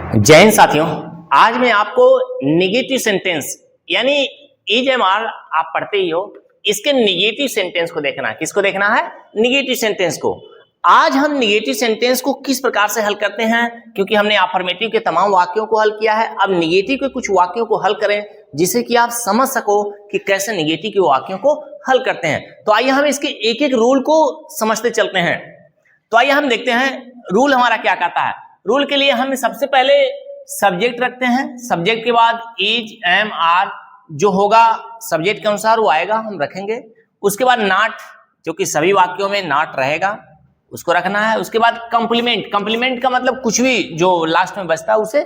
जय हिंद साथियों, आज मैं आपको निगेटिव सेंटेंस यानी EJMR आप पढ़ते ही हो, इसके निगेटिव सेंटेंस को देखना है। किसको देखना है? निगेटिव सेंटेंस को। आज हम निगेटिव सेंटेंस को किस प्रकार से हल करते हैं, क्योंकि हमने अफर्मेटिव के तमाम वाक्यों को हल किया है। अब निगेटिव के कुछ वाक्यों को हल करें जिससे कि आप समझ सको कि कैसे निगेटिव के वाक्यों को हल करते हैं। तो आइए हम इसके एक एक रूल को समझते चलते हैं। तो आइए हम देखते हैं रूल हमारा क्या कहता है। रूल के लिए हम सबसे पहले सब्जेक्ट रखते हैं। सब्जेक्ट के बाद इज, एम, आर जो होगा सब्जेक्ट के अनुसार वो आएगा, हम रखेंगे। उसके बाद नॉट, जो कि सभी वाक्यों में नॉट रहेगा, उसको रखना है। उसके बाद कंप्लीमेंट, कंप्लीमेंट का मतलब कुछ भी जो लास्ट में बचता है उसे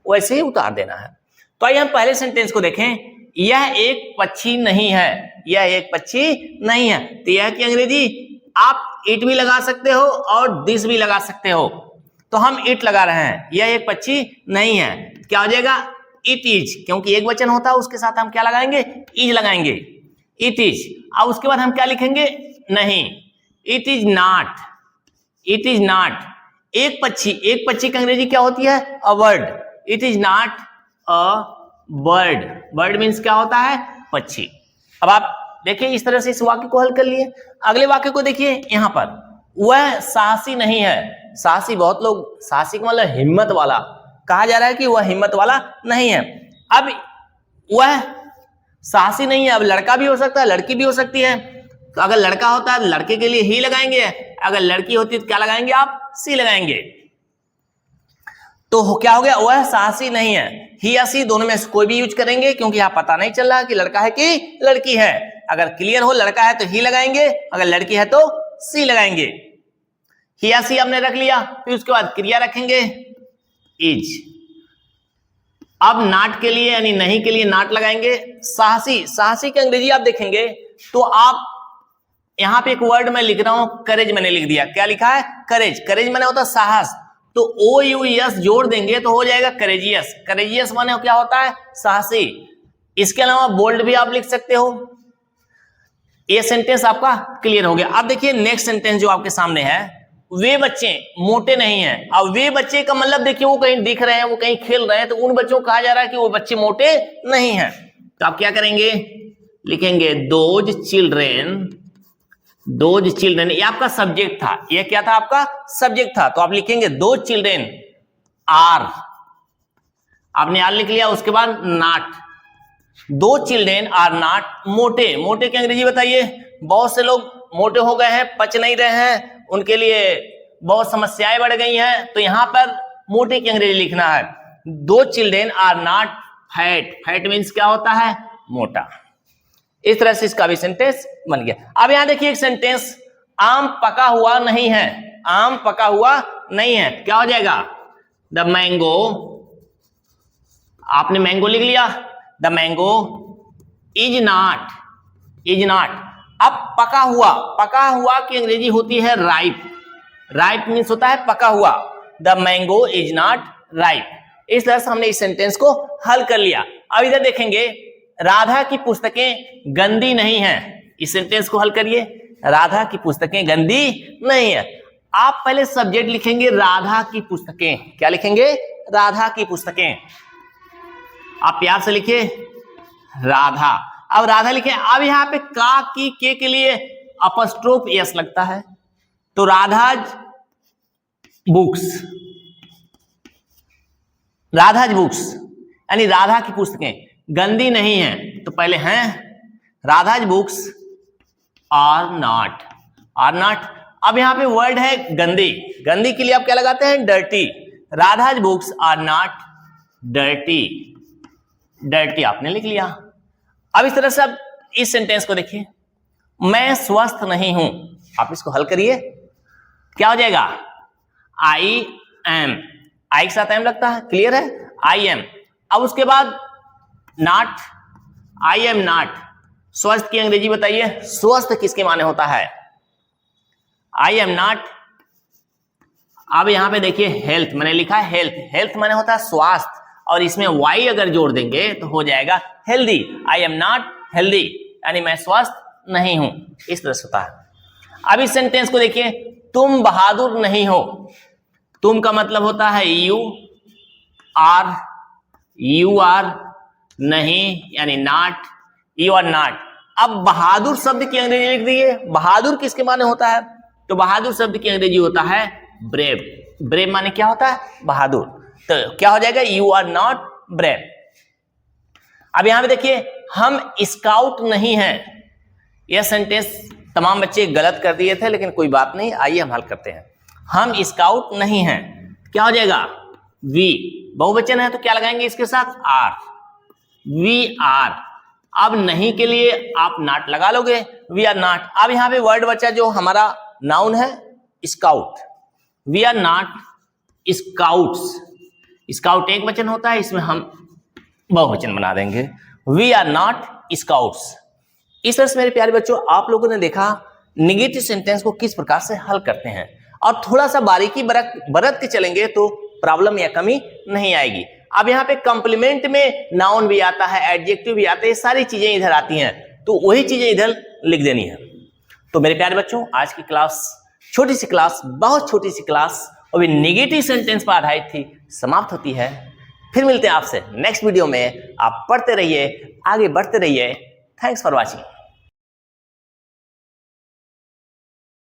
वैसे ही उतार देना है। तो आइए हम पहले सेंटेंस को देखें। यह एक पक्षी नहीं है, यह एक पक्षी नहीं है। तो यह की अंग्रेजी आप इट भी लगा सकते हो और दिस भी लगा सकते हो। तो हम इट लगा रहे हैं, यह एक पक्षी नहीं है। क्या हो जाएगा? इट इज, क्योंकि एक वचन होता है उसके साथ हम क्या लगाएंगे? इज लगाएंगे, इट इज। अब उसके बाद हम क्या लिखेंगे? नहीं, it is not, it is not. एक पक्षी, एक पक्षी की अंग्रेजी क्या होती है? A bird. It is not a bird. Bird means क्या होता है? पक्षी। अब आप देखिए इस तरह से इस वाक्य को हल कर लिए। अगले वाक्य को देखिए, यहां पर वह साहसी नहीं है। साहसी, बहुत लोग साहसी का मतलब हिम्मत वाला कहा जा रहा है कि वह हिम्मत वाला नहीं है। अब वह साहसी नहीं है, अब लड़का भी हो सकता है, लड़की भी हो सकती है। तो अगर लड़का होता है लड़के के लिए ही लगाएंगे, अगर लड़की होती तो क्या लगाएंगे आप? सी लगाएंगे। तो क्या हो गया? वह साहसी नहीं है। ही या सी दोनों में से कोई भी यूज करेंगे, क्योंकि यहाँ पता नहीं चल रहा कि लड़का है कि लड़की है। अगर क्लियर हो लड़का है तो ही लगाएंगे, अगर लड़की है तो सी लगाएंगे। ही या सी हमने रख लिया, फिर उसके बाद क्रिया रखेंगे इज। अब नॉट के लिए यानी नहीं के लिए नॉट लगाएंगे। साहसी, साहसी की अंग्रेजी आप देखेंगे तो आप यहां पे एक वर्ड मैं लिख रहा हूं, करेज मैंने लिख दिया। क्या लिखा है? करेज। करेज माने होता है साहस, तो ओ यू एस जोड़ देंगे तो हो जाएगा करेजियस। करेजियस माने क्या होता है? साहसी। इसके अलावा बोल्ड भी आप लिख सकते हो। ये सेंटेंस आपका क्लियर हो गया। अब देखिए नेक्स्ट सेंटेंस जो आपके सामने है, वे बच्चे मोटे नहीं हैं। अब वे बच्चे का मतलब देखिए वो कहीं दिख रहे हैं, वो कहीं खेल रहे हैं, तो उन बच्चों को कहा जा रहा है कि वो बच्चे मोटे नहीं हैं। तो आप क्या करेंगे? लिखेंगे दोज चिल्ड्रेन, दोज चिल्ड्रेन। ये आपका सब्जेक्ट था, ये क्या था? आपका सब्जेक्ट था। तो आप लिखेंगे दोज चिल्ड्रेन आर, आपने आर लिख लिया। उसके बाद नॉट, दो चिल्ड्रेन आर नॉट मोटे। मोटे की अंग्रेजी बताइए। बहुत से लोग मोटे हो गए हैं, पच नहीं रहे हैं, उनके लिए बहुत समस्याएं बढ़ गई हैं, तो यहां पर मोटे की अंग्रेजी लिखना है। दो children are not fat. Fat means क्या होता है? मोटा। इस तरह से इसका भी सेंटेंस बन गया। अब यहां देखिए एक सेंटेंस, आम पका हुआ नहीं है। आम पका हुआ नहीं है, क्या हो जाएगा? द मैंगो, आपने मैंगो लिख लिया। The mango is not, is not. अब पका हुआ, पका हुआ की अंग्रेजी होती है राइप। राइप मीन्स होता है पका हुआ। The mango is not ripe. इस तरह से हमने इस सेंटेंस को हल कर लिया। अब इधर देखेंगे, राधा की पुस्तकें गंदी नहीं हैं। इस सेंटेंस को हल करिए। राधा की पुस्तकें गंदी नहीं है। आप पहले सब्जेक्ट लिखेंगे राधा की पुस्तकें। क्या लिखेंगे? राधा की पुस्तकें। आप प्यार से लिखिए राधा। अब राधा लिखे। अब यहां पे का की के लिए अपस्ट्रोफ एस लगता है, तो राधाज बुक्स, राधाज बुक्स यानी राधा की पुस्तकें गंदी नहीं है। तो पहले हैं Radha's books are not, are not. अब यहां पे वर्ड है गंदी। गंदी के लिए आप क्या लगाते हैं? Dirty. Radha's books are not dirty. Dirty आपने लिख लिया। अब इस तरह से आप इस सेंटेंस को देखिए, मैं स्वस्थ नहीं हूं। आप इसको हल करिए, क्या हो जाएगा? आई एम, आई के साथ एम लगता है, क्लियर है? I am. अब उसके बाद नॉट, आई एम नॉट। स्वस्थ की अंग्रेजी बताइए। स्वस्थ किसके माने होता है? I am not. अब यहां पे देखिए हेल्थ मैंने लिखा है, हेल्थ। हेल्थ माने होता है स्वास्थ्य, और इसमें वाई अगर जोड़ देंगे तो हो जाएगा healthy. I am not healthy यानी मैं स्वस्थ नहीं हूं। इस तरह से होता है। अब इस सेंटेंस को देखिए, तुम बहादुर नहीं हो। तुम का मतलब होता है यू, आर, यू आर नहीं यानी नॉट, यू आर नॉट। अब बहादुर शब्द की अंग्रेजी लिख दिए। बहादुर किसके माने होता है? तो बहादुर शब्द की अंग्रेजी होता है ब्रेव। ब्रेव माने क्या होता है? बहादुर। तो क्या हो जाएगा? You are not brave. अब यहां पे देखिए, हम स्काउट नहीं हैं। यह सेंटेंस तमाम बच्चे गलत कर दिए थे, लेकिन कोई बात नहीं, आइए हम हल करते हैं। हम स्काउट नहीं हैं, क्या हो जाएगा? वी। बहुवचन है तो क्या लगाएंगे इसके साथ? आर। We are. अब नहीं के लिए आप नॉट लगा लोगे, वी आर नॉट। अब यहां पे वर्ड बचा जो हमारा नाउन है, scout. We are not scouts. Scout एक वचन होता है, इसमें हम बहुवचन बना देंगे, वी आर नॉट स्काउट्स। इस तरह से मेरे प्यारे बच्चों, आप लोगों ने देखा निगेटिव सेंटेंस को किस प्रकार से हल करते हैं, और थोड़ा सा बारीकी बरत के चलेंगे तो प्रॉब्लम या कमी नहीं आएगी। अब यहाँ पे कॉम्प्लीमेंट में नाउन भी आता है, एडजेक्टिव भी आते हैं, सारी चीजें इधर आती हैं, तो वही चीजें इधर लिख देनी है। तो मेरे प्यारे बच्चों, आज की क्लास, छोटी सी क्लास, बहुत छोटी सी क्लास, और भी निगेटिव सेंटेंस पर आधारित थी, समाप्त होती है। फिर मिलते हैं आपसे नेक्स्ट वीडियो में। आप पढ़ते रहिए, आगे बढ़ते रहिए। Thanks for watching.